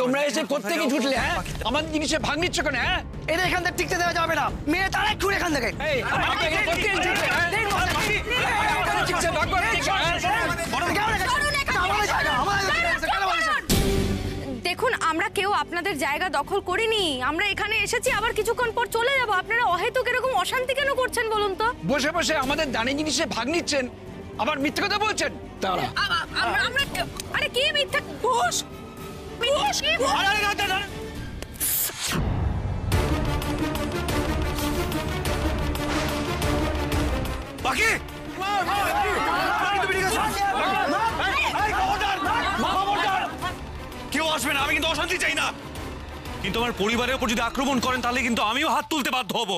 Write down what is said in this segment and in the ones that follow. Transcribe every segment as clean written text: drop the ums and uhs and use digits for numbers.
তোমরা এসে প্রত্যেকে ঝুটলে হ্যাঁ আমার জিনিসে ভাগ নিচ্ছ কেন হ্যাঁ এদের এখান থেকে টিকতে দেওয়া যাবে না মেয়ে তারা একটু এখান থেকে দেখুন আমরা কেউ আপনাদের জায়গা দখল করিনি আমরা এখানে এসেছি আবার কিছুক্ষণ পর চলে যাব আপনারা অহেতুক এরকম অশান্তি কেন করছেন বলুন তো বসে বসে আমাদের দানি জিনিসে ভাগ নিচ্ছেন আবার মিথ্যে কথা বলছেন তারা আরে কি মিথ্যা ঘোষ পাখি কেউ আসবে না আমি কিন্তু অশান্তি চাই না কিন্তু আমার পরিবারের উপর যদি আক্রমণ করেন তাহলে কিন্তু আমিও হাত তুলতে বাধ্য হব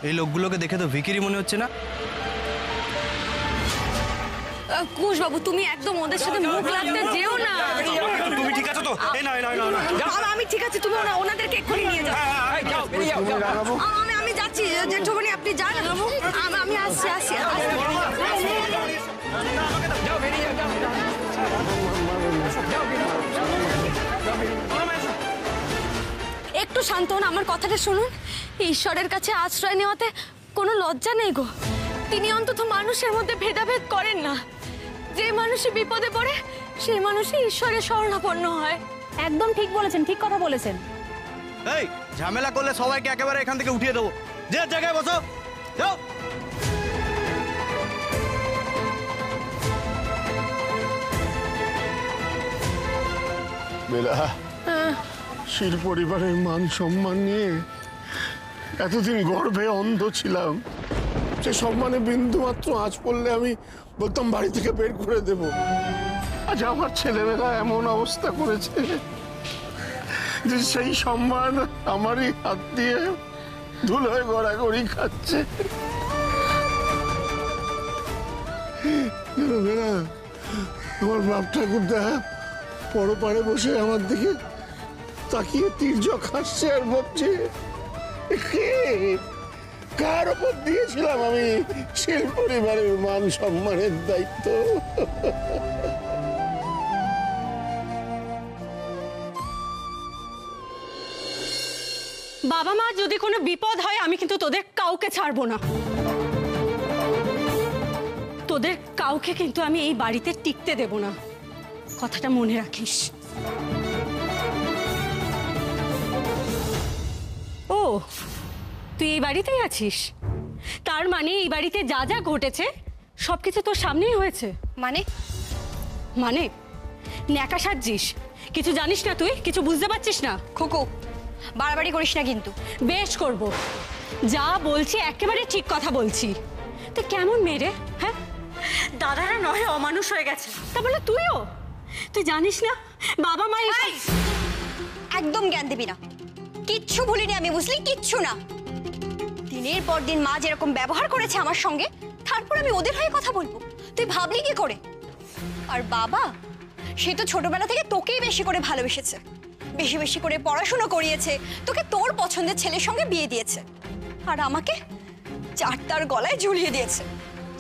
এই লোকগুলোকে দেখে তো ভিখিরি মনে হচ্ছে না কুশ বাবু তুমি একদম ওদের সাথে মুখ লাগতে যেও না তুমি ঠিক আছো তো এই না আমি ঠিক আছে তুমি ওনাদেরকে এক্ষুনি নিয়ে যাও আমি যাচ্ছি জেঠুমনি আপনি যান আমি আসছি একটু শান্ত হন আমার কথাটা শুনুন ঈশ্বরের কাছে আশ্রয় নেওয়াতে কোনো লজ্জা নেই গো তিনি অন্তত মানুষের মধ্যে ভেদাভেদ করেন না যে মানুষই বিপদে পড়ে সেই মানুষই ঈশ্বরের শরণাপন্ন হয় একদম ঠিক বলেছেন ঠিক কথা বলেছেন এই ঝামেলা করলে সবাইকে একেবারে এখান থেকে উঠিয়ে দেবো যে জায়গায় বসো যাও বেলা শির পরিবারের মান সম্মান নিয়ে এতদিন গর্ভে অন্ধ ছিলাম সে সম্মানে বিন্দু মাত্র আঁচ পড়লে আমি বলতাম বাড়ি থেকে বের করে দেব আজ আমার ছেলেমেয়েরা এমন অবস্থা করেছে যে সেই সম্মান আমারই হাত দিয়ে ধুলোয় গড়াগড়ি খাচ্ছে বেলা আমার বাপ ঠাকুরদা পরপারে বসে আমার দিকে তাকিয়ে তির্যক হাসছে আর ভাবছে কার উপর দিয়েছিলাম আমি শিল পরিবারের মান সম্মানের দায়িত্ব বাবা মা যদি কোনো বিপদ হয় আমি কিন্তু তোদের কাউকে ছাড়বো না তোদের কাউকে কিন্তু আমি এই বাড়িতে টিকতে দেব না কথাটা মনে রাখিস ও তুই এই বাড়িতেই আছিস তার মানে এই বাড়িতে যা যা ঘটেছে সবকিছু তোর সামনেই হয়েছে মানে মানে ন্যাকা সাজছিস কিছু জানিস না তুই কিছু বুঝতে পারছিস না খুকু বাড়াবাড়ি করিস না কিন্তু বেশ করব যা বলছি একেবারে ঠিক কথা বলছি তুই কেমন মেয়ে রে হ্যাঁ দাদারা নয় অমানুষ হয়ে গেছে তা বলে তুইও তুই জানিস না বাবা মা একদম জ্ঞান দিবি না কিচ্ছু ভুলিনি আমি বুঝলি কিচ্ছু না দিনের পর দিন মা যেরকম ব্যবহার করেছে আমার সঙ্গে তারপর আমি ওদের হয়ে কথা বলবো তুই ভাবলি কি করে আর বাবা সে তো ছোটবেলা থেকে তোকেই বেশি করে ভালোবেসেছে বেশি বেশি করে পড়াশোনা করিয়েছে তোকে তোর পছন্দের ছেলের সঙ্গে বিয়ে দিয়েছে আর আমাকে চারটার গলায় ঝুলিয়ে দিয়েছে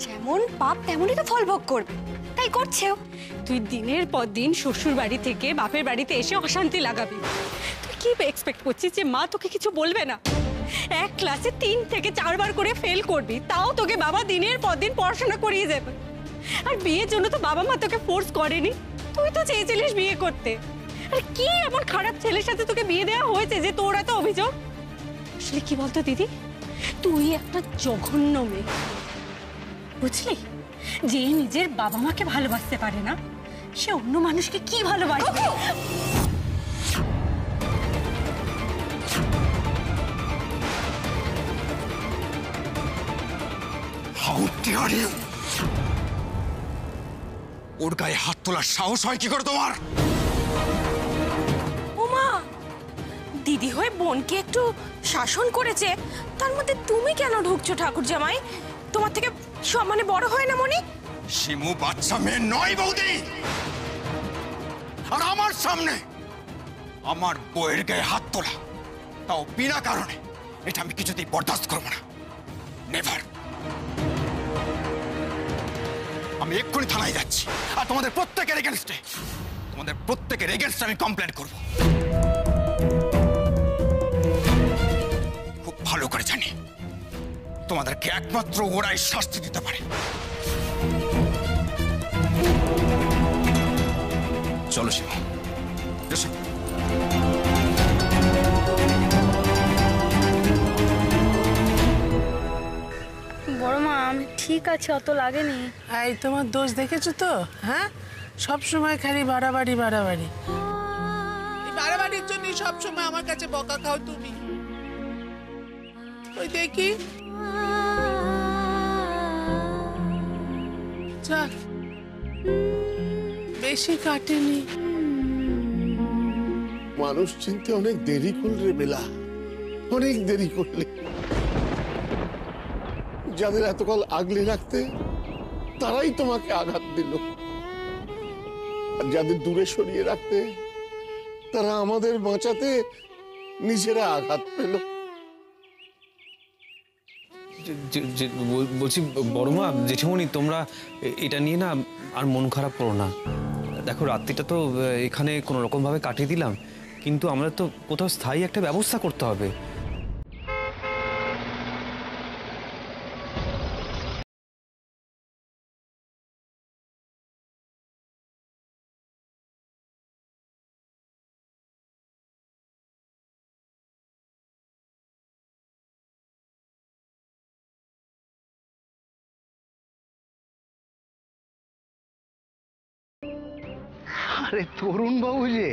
যেমন পাপ তেমনই তো ফল ভোগ করবে তাই করছেও তুই দিনের পর দিন শ্বশুর বাড়ি থেকে বাপের বাড়িতে এসে অশান্তি লাগাবি তুই কি এক্সপেক্ট করছিস যে মা তোকে কিছু বলবে না এক ক্লাসে 3 থেকে 4 বার করে ফেল করবি তাও তোকে বাবা দিনের পর দিন পড়াশোনা করিয়ে যাবে আর বিয়ের জন্য তো বাবা মা তোকে ফোর্স করেনি তুই তো চেয়েছিলিস বিয়ে করতে আর কি এমন খারাপ ছেলের সাথে তোকে বিয়ে দেওয়া হয়েছে যে তোর এত অভিযোগ আসলে কি বলতো দিদি তুই একটা জঘন্য মেয়ে বুঝলি যে নিজের বাবা মাকে ভালোবাসতে পারে না সে অন্য মানুষকে কি ভালোবাসবে ওর গায়ে হাত তোলার সাহস হয় কি করে তোমার ওমা দিদি হয়ে বোনকে একটু শাসন করেছে তার মধ্যে তুমি কেন ঢুকছো ঠাকুর জামাই তোমার থেকে সম্মানে বড় হয় না মনি শিমু বাচ্চা মেয়ে নয় বৌদি আর আমার সামনে আমার বউয়ের গায়ে হাত তোলা তাও বিনা কারণে এটা আমি কিছুতেই বরদাস্ত করবো না নেভার আমি এক্ষুনি থানায় যাচ্ছি, আর তোমাদের প্রত্যেকের এগেনস্টে আমি কমপ্লেন করব। খুব ভালো করে জানি তোমাদেরকে একমাত্র ওরাই শাস্তি দিতে পারে। চলো শিবা, এসো। বড় মা আমি ঠিক আছে, অত লাগেনি। এই তোমার দোষ দেখেছো তো? হ্যাঁ, সব সময় খালি বাড়াবাড়ি বাড়াবাড়ি। এই বাড়াবাড়ির জন্য সব সময় আমার কাছে বকা খাও তুমি। ওই দেখি যাক, বেশি কাটেনি। মানুষ চিনতে অনেক দেরি করলে বেলা, অনেক দেরি করলে। যাদের এতকাল আগলে রাখতে তারাই তোমাকে আঘাত দিল, আর যাদের দূরে সরিয়ে রাখতে তারা আমাদের বাঁচাতে নিজেরা আঘাত পেল। বলছি বড় মা, জেঠিমণি, তোমরা এটা নিয়ে না আর মন খারাপ করো না। দেখো রাত্রিটা তো এখানে কোনো রকম ভাবে কাটিয়ে দিলাম, কিন্তু আমরা তো কোথাও স্থায়ী একটা ব্যবস্থা করতে হবে। আরে তরুণ বাবু যে,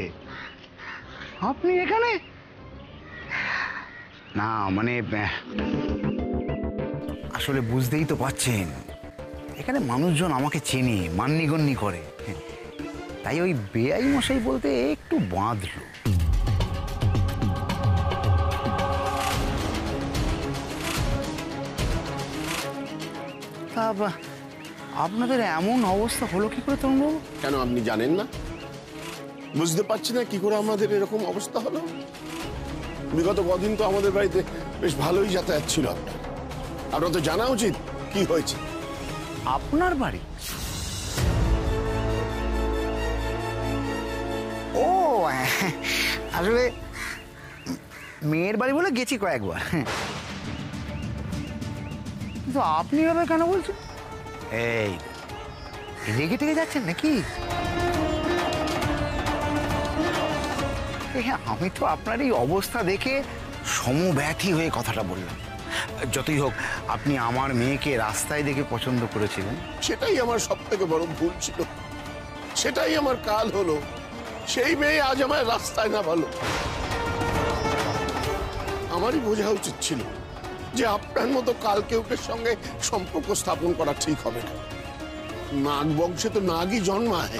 আপনি এখানে? না মানে আসলে বুঝতেই তো পাচ্ছেন, এখানে মানুষজন আমাকে চেনে, মান্যিগণ্যি করে, তাই ওই বেআই মশাই বলতে একটু বাঁধলো। তা আপনাদের এমন অবস্থা হলো কি করে তরুণবাবু? কেন আপনি জানেন না? বুঝতে পারছি না কি করে আমাদের এরকম অবস্থা হলো? বিগত কদিন তো আমাদের বাড়িতে বেশ ভালোই যাতায়াত ছিল। আপনার তো জানা উচিত কি হয়েছে। আপনার বাড়ি? ও আসলে মেয়ের বাড়ি বলে গেছি কয়েকবার, কিন্তু আপনি এভাবে কেন বলছেন? এই রেগে টেগে যাচ্ছেন নাকি? আমি তো আপনার এই অবস্থা দেখে সমব্যথী হয়ে কথাটা বললাম। যতই হোক, আপনি আমার মেয়েকে রাস্তায় দেখে পছন্দ করেছিলেন। সেটাই আমার সব থেকে বড় ভুল ছিল, সেটাই আমার কাল হলো। সেই মেয়ে আজ আমার রাস্তায় না ভালো। আমারই বোঝা উচিত ছিল যে আপনার মতো কাল কেউকের সঙ্গে সম্পর্ক স্থাপন করা ঠিক হবে না। নাগ বংশে তো নাগই জন্মায়।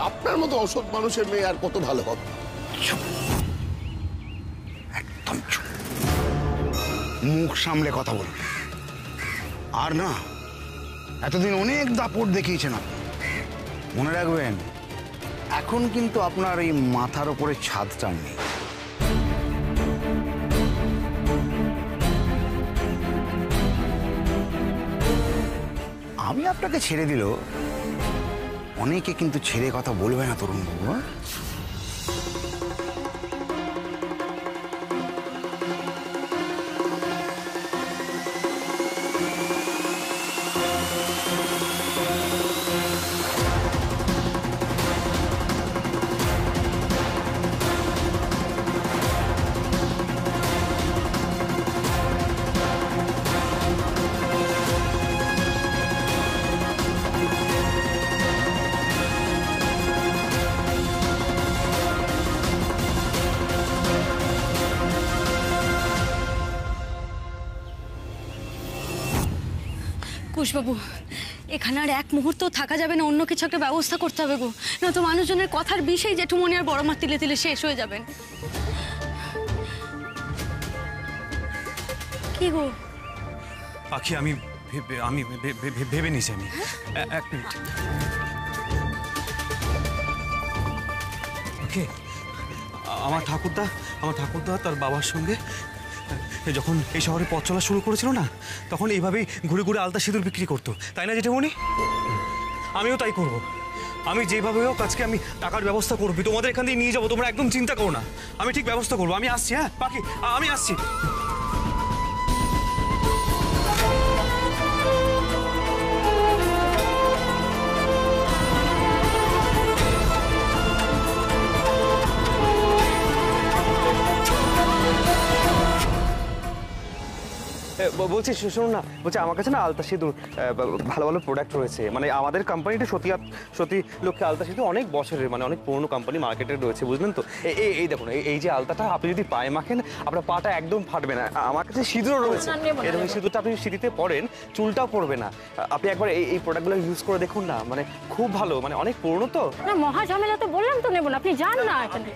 আপনার মতো অসৎ মানুষের মেয়ে আর কত ভালো হবে? একদম চুপ, মুখ সামলে কথা বলুন। আর না, এতদিন অনেক দাপট দেখিয়েছেন আপনি। মনে রাখবেন, এখন কিন্তু আপনার এই মাথার উপরে ছাদটা নেই। আমি আপনাকে ছেড়ে দিল, অনেকে কিন্তু ছেড়ে কথা বলবে না তরুণবাবু। কুশবাবু, এখানে আর এক মুহূর্ত থাকা যাবে না, অন্য কিছু একটা ব্যবস্থা করতে হবে গো, না তো মানুষজনের কথার বিষয় জেঠুমনি আর বড় মা তিলে তিলে শেষ হয়ে যাবেন। কি গো পাখি, আমি ভেবে নিছি। আমি এক মিনিট। ওকে, আমার ঠাকুরদা তার বাবার সঙ্গে যখন এই শহরে পথ চলা শুরু করেছিল না, তখন এইভাবেই ঘুরে ঘুরে আলতা সিঁদুর বিক্রি করতো, তাই না জেঠিমণি? আমিও তাই করব। আমি যেভাবে হোক আজকে আমি টাকার ব্যবস্থা করবি, তোমাদের এখান দিয়ে নিয়ে যাবো, তোমরা একদম চিন্তা করো না, আমি ঠিক ব্যবস্থা করবো। আমি আসছি, হ্যাঁ পাখি, আমি আসছি। বলছি শুনুন না, বলছি আমার কাছে না আলতা সিঁদুর ভালো ভালো প্রোডাক্ট রয়েছে, মানে আমাদের কোম্পানিটা সত্যি লক্ষ্যে আলতা সিঁদুর অনেক বছরের, মানে অনেক পুরনো কোম্পানি মার্কেটে রয়েছে, বুঝলেন তো? এই দেখুন, এই যে আলতাটা আপনি যদি পায়ে মাখেন আপনার পাটা একদম ফাটবে না। আমার কাছে সিঁদুরও রয়েছে, এরকম সিঁদুরটা আপনি সিঁড়িতে পরেন, চুলটাও পড়বে না। আপনি একবার এই প্রোডাক্টগুলো ইউজ করে দেখুন না, মানে খুব ভালো, মানে অনেক পুরনো তো। না মহা ঝামেলা তো বললাম তো নেব না, আপনি যান না এখানে।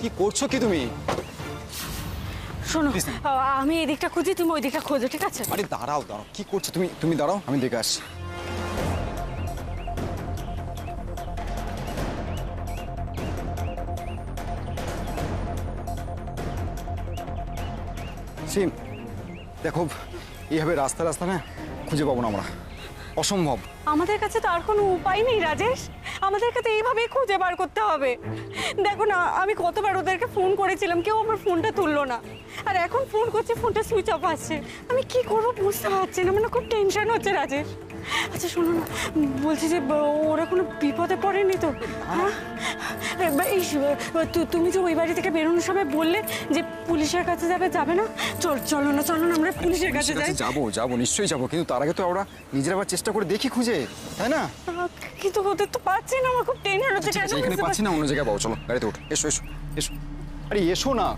কি করছো কি তুমি? শোনো, আমি এই দিকটা খুঁজি, তুমি ওই দিকটা খোঁজো, ঠিক আছে? আরে দাঁড়াও, কি করছো তুমি? তুমি দাঁড়াও, আমি দেখে আসছি। সিম, দেখো এইভাবে রাস্তা না খুঁজে পাবো না আমরা, অসম্ভব। আমাদের কাছে তো আর কোনো উপায় নেই রাজেশ, আমাদেরকে তো এইভাবেই খুঁজে বার করতে হবে। দেখো না, আমি কতবার ওদেরকে ফোন করেছিলাম, কেউ আমার ফোনটা তুললো না, আর এখন ফোন করছি ফোনটা সুইচ অফ আসছে। আমি কি করবো বুঝতে পারছি না, মানে খুব টেনশন হচ্ছে রাজেশ। আচ্ছা শোনো না, বলছি যে ওরা কোনো বিপদে পড়েনি তো? হ্যাঁ, এই তুমি যে ওই বাড়ি থেকে বেরোনোর সময় বললে যে পুলিশের কাছে যাবে না, চলো না আমরা পুলিশের কাছে যাই। যাবো নিশ্চয়ই যাবো, কিন্তু তার আগে তো আমরা নিজেরা আবার চেষ্টা করে দেখি খুঁজে, তাই না? কিন্তু ওদের তো পাচ্ছি না, আমার খুব টেনশন হচ্ছে। এখানে পাচ্ছি না, অন্য জায়গায় পাবো, চলো গাড়িতে উঠো, এসো। আরে এসো না।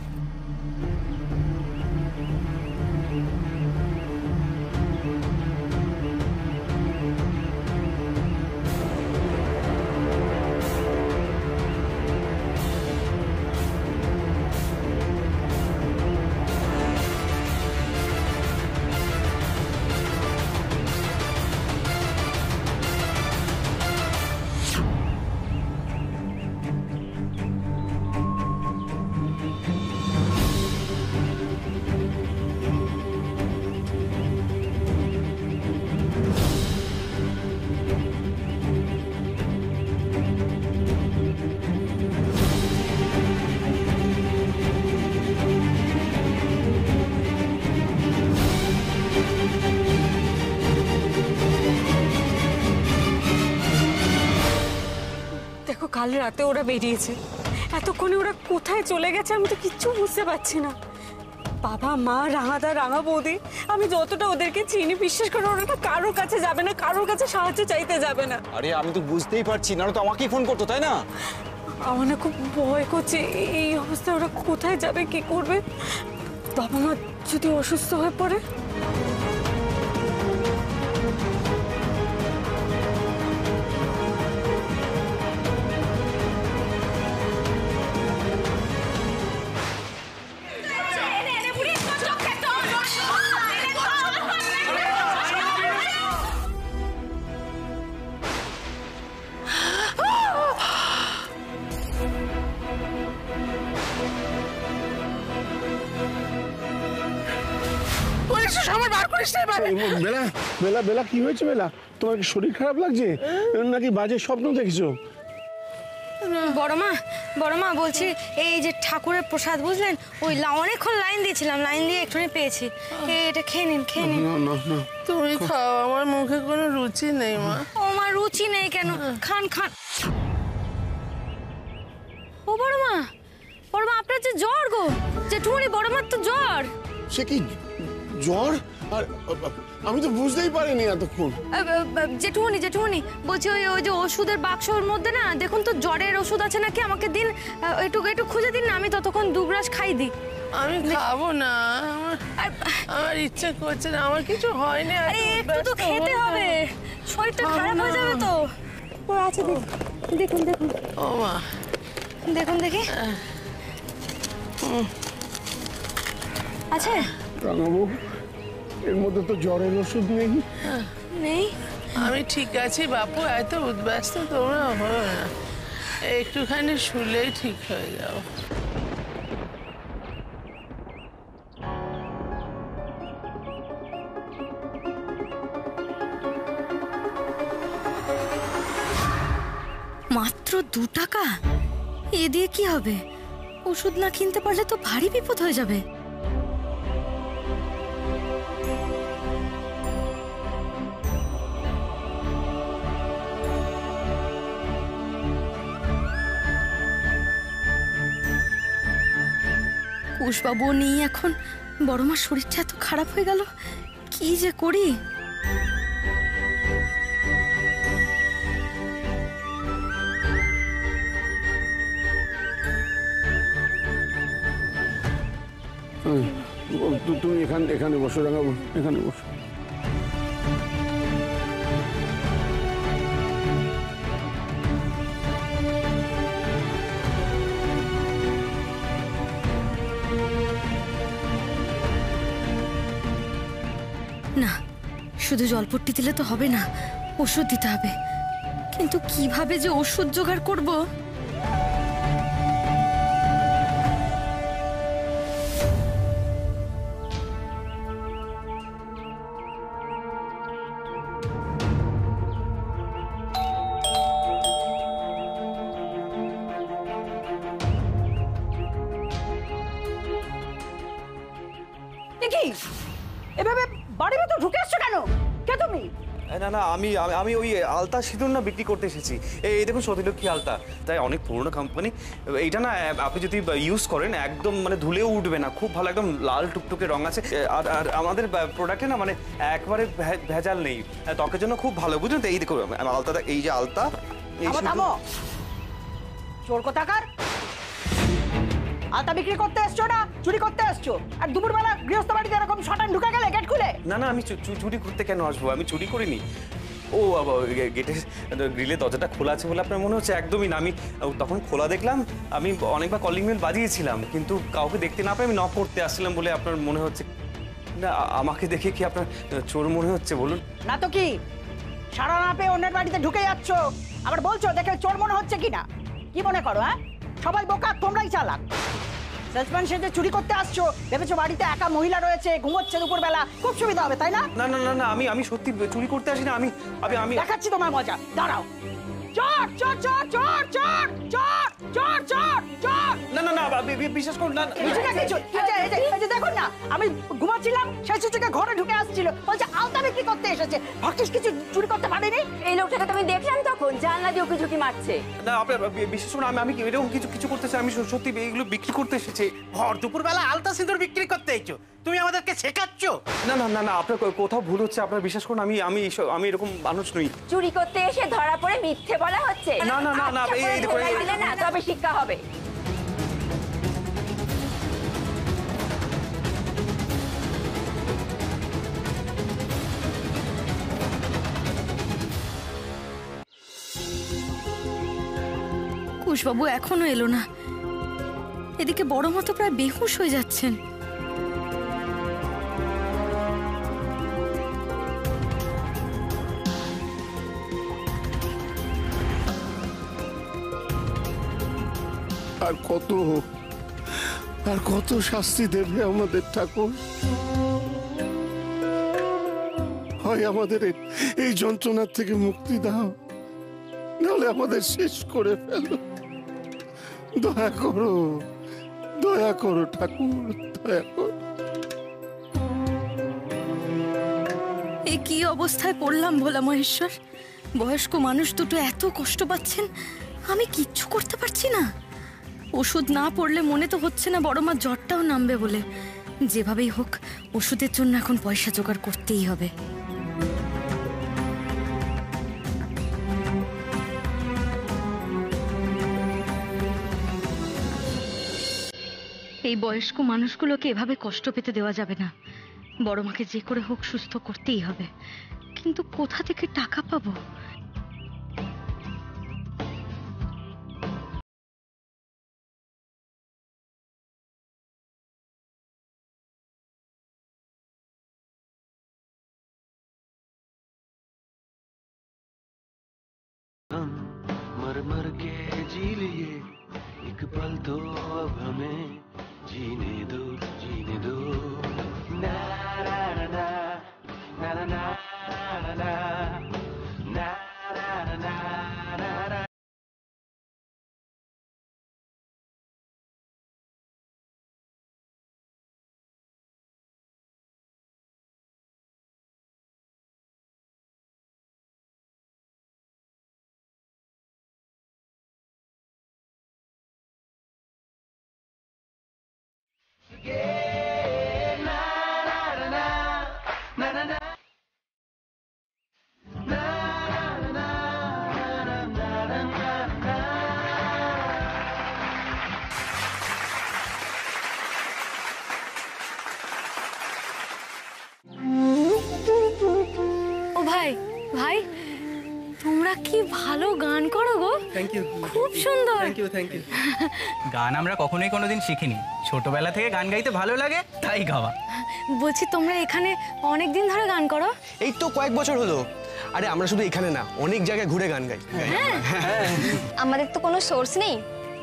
কাল রাতে ওরা বেরিয়েছে, এতক্ষণে ওরা কোথায় চলে গেছে আমি তো কিচ্ছু বুঝতে পারছি না। বাবা মা, রাঙাদা, রাঙা বৌদি, আমি যতটা ওদেরকে চিনি, বিশ্বাস করে ওরা তো কারোর কাছে যাবে না, কারোর কাছে সাহায্য চাইতে যাবে না। আরে আমি তো বুঝতেই পারছি না, তো আমাকেই ফোন করতো, তাই না? আমার না খুব ভয় করছে, এই অবস্থায় ওরা কোথায় যাবে, কি করবে? বাবা মা যদি অসুস্থ হয়ে পড়ে। বেলা কি হয়েছে? বেলা, তোমার কি শরীর খারাপ লাগছে নাকি বাজে স্বপ্ন দেখছো? বড় মা বলছি, এই যে ঠাকুরের প্রসাদ বুঝলেন, ওই অনেকক্ষণ লাইন দিয়েছিলাম, লাইন দিয়ে একটুখানি পেয়েছি, এটা খেয়ে নিন। তুমি খাও, আমার মুখে কোনো রুচি নেই মা। ও মা, রুচি নেই কেন? খান। ও বড় মা, আপনার যে জ্বর গো, জেঠুমনি, বড় মার তো জ্বর। সে কি জ্বর? আর আমি তো বুঝতেই পারিনি এতক্ষণ। জেঠুমনি বলছি, ওই যে ওষুধের বাক্সর মধ্যে না দেখুন তো জ্বরের ওষুধ আছে নাকি, আমাকে দিন, একটু খুঁজে দিন না, আমি ততক্ষণ দুগ্রাস খাই দিই। আমি খাবো না, আমার ইচ্ছে করছে না, আমার কিছু হয়নি। আরে একটু তো খেতে হবে, শরীরটা খারাপ হয়ে যাবে তো। আছে দেখুন দেখুন ও মা, দেখুন দেখি আছে রাঙাবু, এর মধ্যে তো জ্বরের ওষুধ নেই। নেই? আমি ঠিক আছি বাপু, এত উদ্ব্যস্ত তোমরা হো না, একটুখানি শুলেই ঠিক হয়ে যাও। মাত্র 2 টাকা? এ দিয়ে কি হবে? ওষুধ না কিনতে পারলে তো ভারী বিপদ হয়ে যাবে। কুশবাবু নেই এখন, বড় মার শরীরটা এত খারাপ হয়ে গেল, কি যে করি। তুমি এখানে বসো রাঙাবু, এখানে বসো। না, শুধু জলপট্টি দিলে তো হবে না, ওষুধ দিতে হবে। কিন্তু কিভাবে যে ওষুধ জোগাড় করব? কি এভাবে বাড়ির ভেতর ঢুকে আসছো কেন? কে তুমি? না না, আমি আমি ওই আলতা সিঁদুর না বিক্রি করতে এসেছি। এই দেখুন সতীলক্ষ্মী আলতা, তাই অনেক পুরনো কোম্পানি। এইটা না আপনি যদি ইউজ করেন একদম মানে ধুলেও উঠবে না, খুব ভালো, একদম লাল টুকটুকে রং আছে। আর আমাদের প্রোডাক্টে না মানে একবারে ভেজাল নেই, ত্বকের জন্য খুব ভালো, বুঝলেন তো? এই দেখুন আলতা, এই যে আলতা। থামো, চোর কোথাকার! আলতা বিক্রি করতে এসছো না চুরি করতে এসছো? আর দুপুরবেলা গৃহস্থ বাড়িতে এরকম শটান ঢুকে গেলে গেট খুলে? না না, আমি চুরি করতে কেন আসবো? আমি চুরি করিনি। ও গেটের গ্রিলের দরজাটা খোলা আছে বলে আপনার মনে হচ্ছে? একদমই না, আমি তখন খোলা দেখলাম। আমি অনেকবার কলিং বেল বাজিয়েছিলাম, কিন্তু কাউকে দেখতে না পেয়ে আমি নক করতে আসছিলাম বলে আপনার মনে হচ্ছে। না, আমাকে দেখে কি আপনার চোর মনে হচ্ছে বলুন? না তো কি, সারা না পেয়ে অন্যের বাড়িতে ঢুকে যাচ্ছ, আবার বলছো দেখে চোর মনে হচ্ছে কিনা? কি মনে করো? হ্যাঁ, সবাই বোকা, তোমরাই চালাক। সেলসম্যান সেজে চুরি করতে আসছো, ভেবেছো বাড়িতে একা মহিলা রয়েছে, ঘুমোচ্ছে দুপুরবেলা, খুব সুবিধা হবে, তাই না? না না না না, আমি সত্যি চুরি করতে আসি না। আমি আমি দেখাচ্ছি তোমার মজা, দাঁড়াও। চোর চোর চোর চোর চোর চোর চোর চোর চোর! না না না, বিশ্বাস করুন না। কিছু না কিছু, এই যে দেখুন না, আমি ঘুমাচ্ছিলাম, সেই সুযোগে ঘরে ঢুকে আসছিল, বলছে আলতা বিক্রি করতে এসেছে। ভাগ্যিস কিছু চুরি করতে পারিনি। এই লোকটাকে তুমি দেখলাম তখন জানলা দিয়ে উকি ঝুঁকি মারছে। না, আপনার বিশ্বাস করুন, আমি এরকম কিছু করতেছি। আমি সত্যি এগুলো বিক্রি করতে এসেছি। ভর দুপুরবেলা আলতা সিঁদুর বিক্রি করতে এসেছো, তুমি আমাদেরকে শেখাচ্ছ? না না না না, আপনার কোথাও ভুল হচ্ছে। আপনার বিশ্বাস করুন, আমি এরকম মানুষ নই। চুরি করতে এসে ধরা পড়ে মিথ্যে বলা হচ্ছে? না না না না, এই দেখুন, না, তবে শিক্ষা হবে। কুশবাবু এখনো এলো না, এদিকে বড় মতো প্রায় বেহুশ হয়ে যাচ্ছেন। আর কত শাস্তি দেবে আমাদের ঠাকুর? হয় আমাদের এই যন্ত্রণার থেকে মুক্তি দাও, নাহলে আমাদের শেষ করে ফেলো। দয়া করো, দয়া করো ঠাকুর, দয়া করো। এ কি অবস্থায় পড়লাম ভোলা মহেশ্বর! বয়স্ক মানুষ দুটো এত কষ্ট পাচ্ছেন, আমি কিচ্ছু করতে পারছি না। ওষুধ না পড়লে মনে তো হচ্ছে না বড় মা জ্বরটাও নামবে বলে। যেভাবেই হোক ওষুধের জন্য এখন পয়সা জোগাড় করতেই হবে। এই বয়স্ক মানুষগুলোকে এভাবে কষ্ট পেতে দেওয়া যাবে না। বড় মাকে যে করে হোক সুস্থ করতেই হবে, কিন্তু কোথা থেকে টাকা পাবো? तो अब हमें जीने दो ना ना ना ना ना ना ना ना ना ना ना। ও ভাই ভাই তোমরা কি ভালো গান করো গো। Thank you. খুব সুন্দর। Thank you. গান আমরা কখনোই কোনোদিন শিখিনি, ছোটবেলা থেকে গান গাইতে ভালো লাগে তাই গাওয়া। বলছি তোমরা এখানে অনেক দিন ধরে গান করো? এই তো কয়েক বছর হলো। আরে আমরা শুধু এখানে না, অনেক জায়গায় ঘুরে গান গাই। আমাদের তো কোনো সোর্স নেই,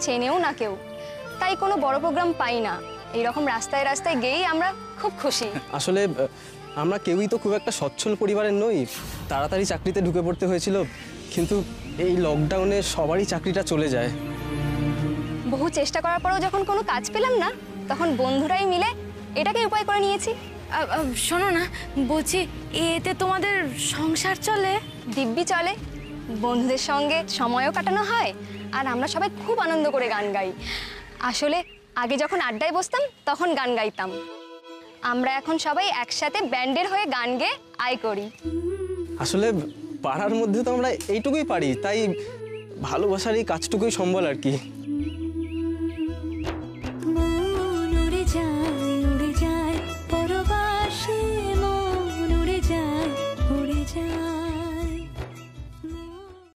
চেনেও না কেউ, তাই কোনো বড় প্রোগ্রাম পাই না। এইরকম রাস্তায় রাস্তায় গেয়েই আমরা খুব খুশি। আসলে আমরা কেউই তো খুব একটা সচ্ছল পরিবারের নই, তাড়াতাড়ি চাকরিতে ঢুকে পড়তে হয়েছিল, কিন্তু এই লকডাউনে সবারই চাকরিটা চলে যায়। বহু চেষ্টা করার পরেও যখন কোনো কাজ পেলাম না, তখন বন্ধুরাই মিলে এটাকে উপায় করে নিয়েছি। শোনো না, বলছি এতে তোমাদের সংসার চলে? দিব্যি চলে, বন্ধুদের সঙ্গে সময়ও কাটানো হয়, আর আমরা সবাই খুব আনন্দ করে গান গাই। আসলে আগে যখন আড্ডায় বসতাম তখন গান গাইতাম, আমরা এখন সবাই একসাথে ব্যান্ডের হয়ে গান গেয়ে আয় করি। আসলে পাড়ার মধ্যে তো আমরা এইটুকুই পারি, তাই ভালোবাসার এই কাজটুকুই সম্বল আর কি।